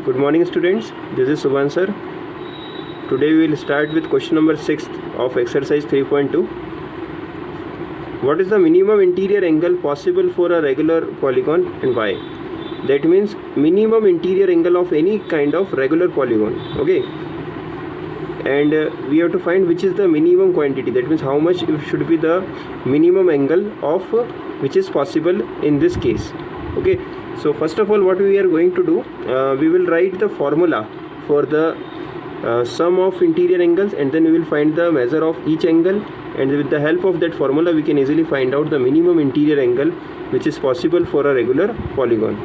Good morning students, this is Subhan sir. Today we will start with question number 6 of exercise 3.2. What is the minimum interior angle possible for a regular polygon and why? That means minimum interior angle of any kind of regular polygon, okay? And we have to find which is the minimum quantity, that means how much should be the minimum angle of which is possible in this case, okay? So first of all, what we are going to do, we will write the formula for the sum of interior angles, and then we will find the measure of each angle, and with the help of that formula we can easily find out the minimum interior angle which is possible for a regular polygon.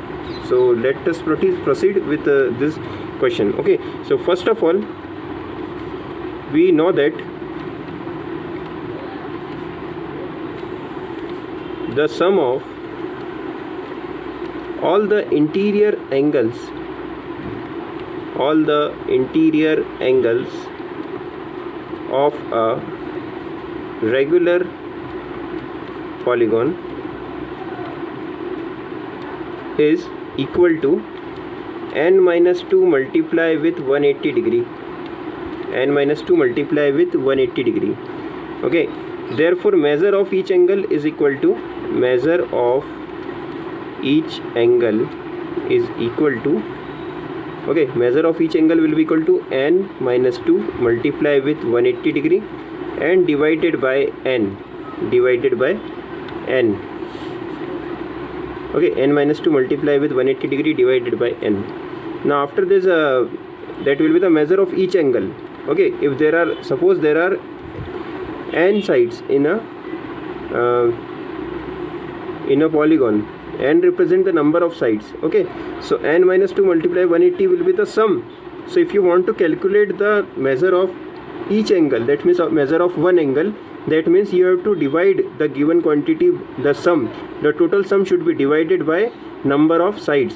So let us proceed with this question, okay? So first of all, we know that the sum of all the interior angles of a regular polygon is equal to n minus 2 multiply with 180 degree, n minus 2 multiply with 180 degree, okay? Therefore measure of each angle is equal to measure of each angle is equal to, okay, measure of each angle will be equal to n minus 2 multiply with 180 degree and divided by n, okay, n minus 2 multiply with 180 degree divided by n. Now after this that will be the measure of each angle, okay? If there are, suppose there are n sides in a polygon, n represent the number of sides, okay? So n minus 2 multiply 180 will be the sum. So if you want to calculate the measure of each angle, that means measure of one angle, that means you have to divide the given quantity, the sum, the total sum should be divided by number of sides.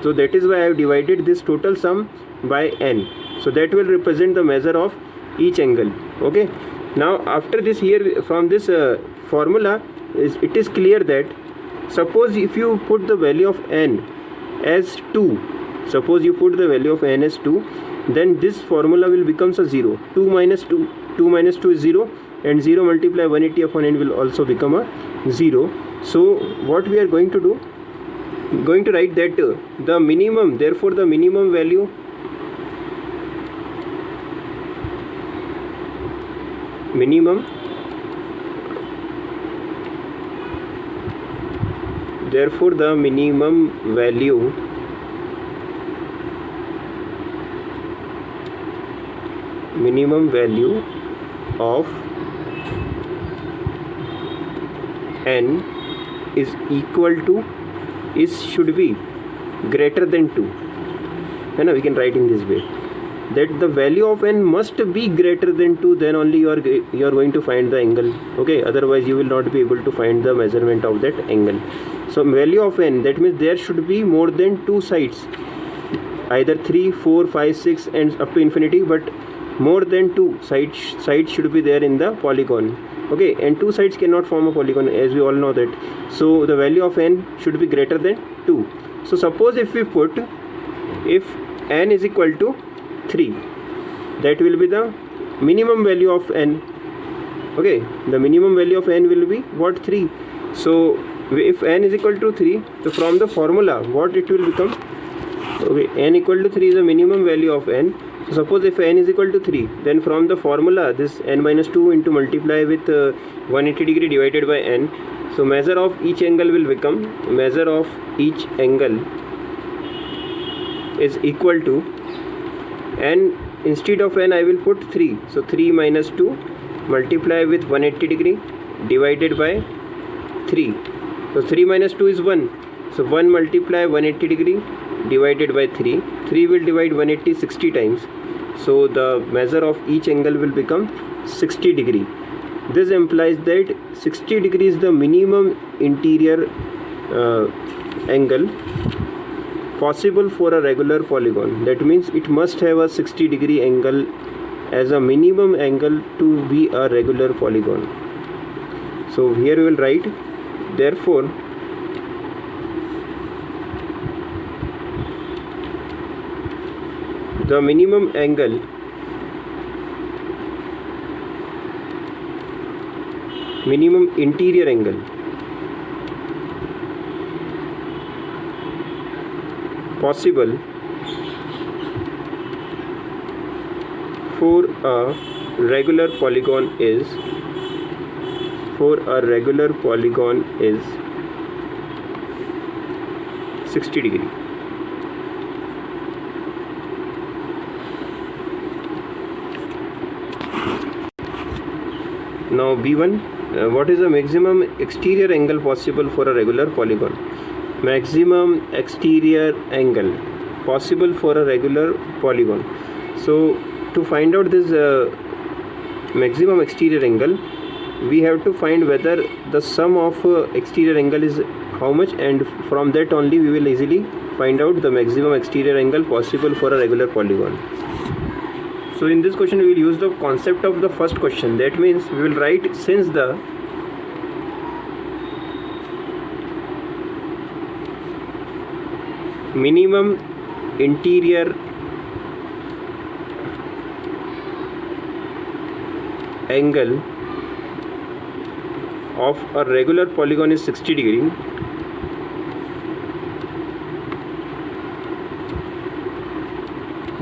So that is why I have divided this total sum by n. So that will represent the measure of each angle, okay? Now after this, here from this formula it is clear that suppose if you put the value of n as 2, suppose you put the value of n as 2, then this formula will becomes a 0. 2 minus 2 is 0, and 0 multiply 180 upon n will also become a 0. So what we are going to do, going to write that the minimum, therefore the minimum value therefore the minimum value of n is equal to, should be greater than 2, and we can write in this way that the value of n must be greater than 2, then only you are going to find the angle, okay? Otherwise you will not be able to find the measurement of that angle. So value of n, that means there should be more than 2 sides, either 3, 4, 5, 6 and up to infinity, but more than 2 sides should be there in the polygon, okay? And 2 sides cannot form a polygon, as we all know that. So the value of n should be greater than 2. So suppose if we put, if n is equal to 3, that will be the minimum value of n, okay? The minimum value of n will be what? 3. So if n is equal to 3, so from the formula what it will become, okay, n equal to 3 is the minimum value of n. So suppose if n is equal to 3, then from the formula this n minus 2 into multiply with 180 degree divided by n, so measure of each angle will become, measure of each angle is equal to, and instead of n I will put 3, so 3 minus 2 multiply with 180 degree divided by 3. So 3 minus 2 is 1, so 1 multiply 180 degree divided by 3. 3 will divide 180 60 times, so the measure of each angle will become 60 degree. This implies that 60 degree is the minimum interior angle possible for a regular polygon. That means it must have a 60 degree angle as a minimum angle to be a regular polygon. So here we will write, therefore the minimum angle minimum interior angle possible for a regular polygon is 60 degree. Now B1, what is the maximum exterior angle possible for a regular polygon? Maximum exterior angle possible for a regular polygon. So to find out this maximum exterior angle, we have to find whether the sum of exterior angle is how much, and from that only we will easily find out the maximum exterior angle possible for a regular polygon. So in this question we will use the concept of the first question. That means we will write, since the minimum interior angle of a regular polygon is 60 degree,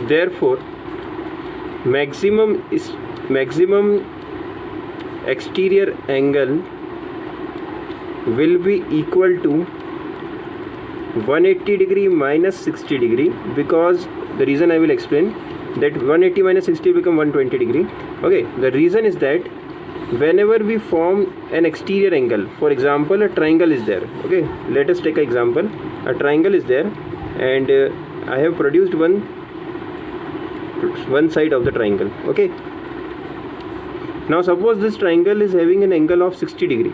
therefore maximum exterior angle will be equal to 180 degree minus 60 degree, because the reason I will explain that 180 minus 60 become 120 degree. Okay, the reason is that whenever we form an exterior angle, for example a triangle is there. Okay, let us take an example. A triangle is there and I have produced one side of the triangle. Okay, now suppose this triangle is having an angle of 60 degree.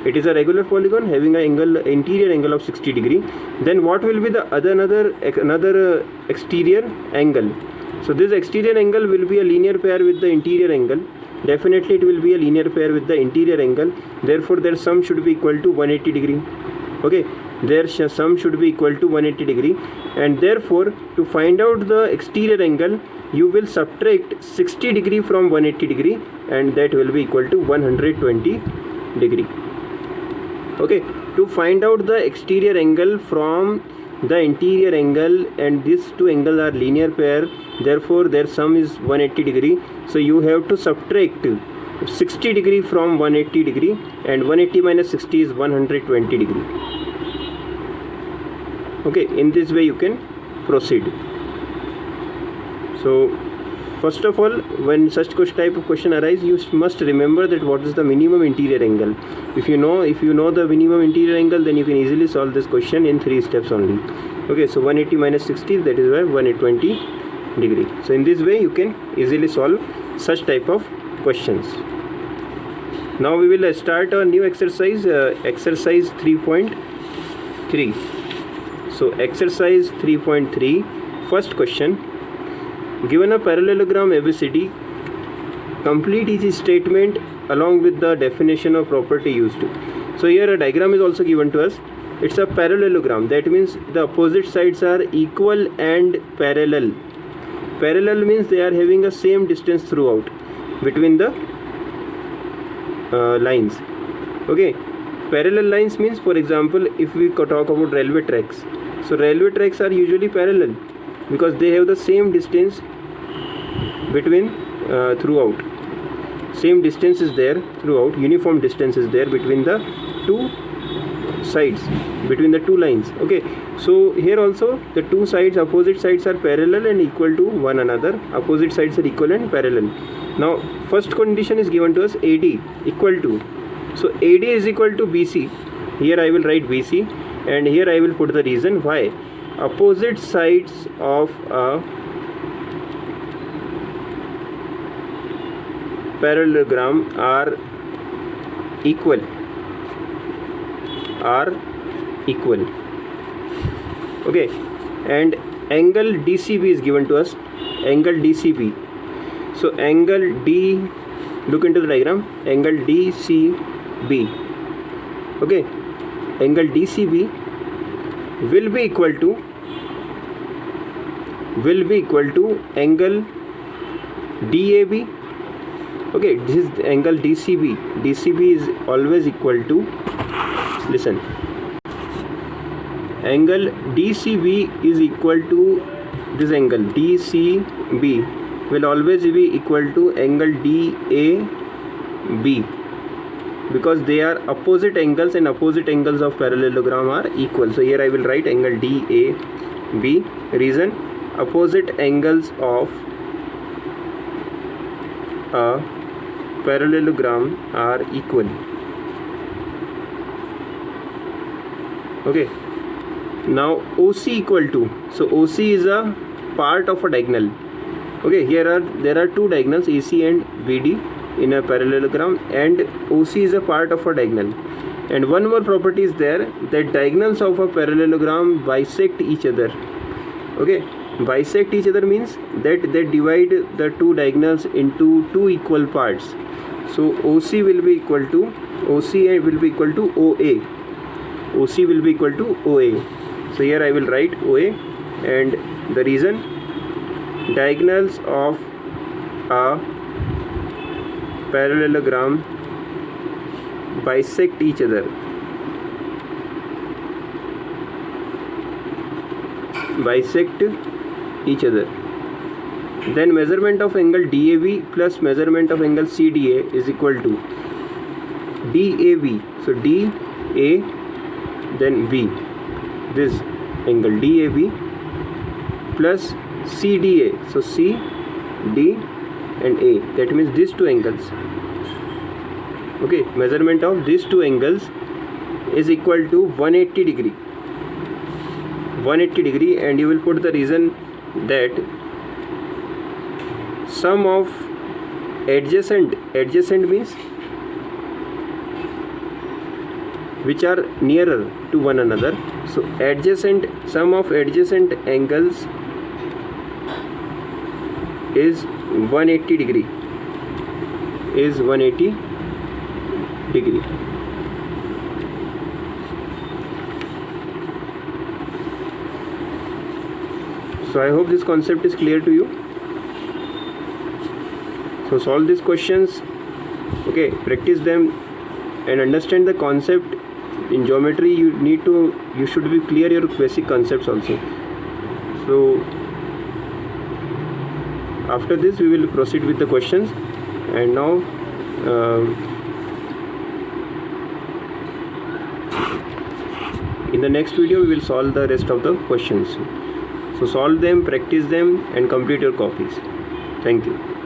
It is a regular polygon having an interior angle of 60 degree. Then what will be the another exterior angle? So this exterior angle will be a linear pair with the interior angle. Definitely it will be a linear pair with the interior angle. Therefore their sum should be equal to 180 degree. Okay, their sum should be equal to 180 degree, and therefore to find out the exterior angle you will subtract 60 degree from 180 degree, and that will be equal to 120 degree. Okay, to find out the exterior angle from the interior angle, and these two angles are linear pair, therefore their sum is 180 degree. So you have to subtract 60 degree from 180 degree, and 180 minus 60 is 120 degree. Okay, in this way you can proceed. So first of all, when such type of question arise, you must remember that what is the minimum interior angle. If you know the minimum interior angle, then you can easily solve this question in 3 steps only. Okay, so 180 minus 60, that is why 120 degree. So in this way you can easily solve such type of questions. Now we will start a new exercise, exercise 3.3. So exercise 3.3, first question. Given a parallelogram ABCD, complete each statement along with the definition of property used. So here a diagram is also given to us. It's a parallelogram. That means the opposite sides are equal and parallel. Parallel means they are having a same distance throughout between the lines. Okay, parallel lines means, for example, if we talk about railway tracks, so railway tracks are usually parallel because they have the same distance between throughout. Same distance is there throughout, uniform distance is there between the two sides, between the two lines. Okay, so here also the two sides, opposite sides are parallel and equal to one another. Opposite sides are equal and parallel. Now first condition is given to us, AD equal to, so AD is equal to BC. Here I will write BC, and here I will put the reason why. Opposite sides of a parallelogram are equal. Okay, and angle DCB is given to us. Angle DCB. So angle D, look into the diagram. Angle DCB. Okay, angle DCB will be equal to will be equal to angle DAB. Okay, this is the angle DCB. DCB is always equal to, listen, angle DCB is equal to this angle DCB will always be equal to angle DAB, because they are opposite angles and opposite angles of parallelogram are equal. So here I will write angle DAB. Reason, opposite angles of a parallelogram are equal. Okay, now OC equal to, so OC is a part of a diagonal. Okay, there are two diagonals, AC and BD in a parallelogram, and OC is a part of a diagonal. And one more property is there, that diagonals of a parallelogram bisect each other. Okay, bisect each other means that they divide the two diagonals into two equal parts. So OC will be equal to OA. OC will be equal to OA. So here I will write OA, and the reason, diagonals of a parallelogram bisect each other. Bisect each other. Then measurement of angle DAB plus measurement of angle CDA is equal to DAB. So DA, then B. This angle DAB plus CDA. So C, D and A. That means these two angles. Okay, measurement of these two angles is equal to 180 degree. 180 degree, and you will put the reason that sum of adjacent means which are nearer to one another. So sum of adjacent angles is 180 degree. So I hope this concept is clear to you. So solve these questions, okay, practice them and understand the concept. In geometry you should be clear your basic concepts also. So after this we will proceed with the questions, and now in the next video we will solve the rest of the questions. So solve them, practice them and complete your copies. Thank you.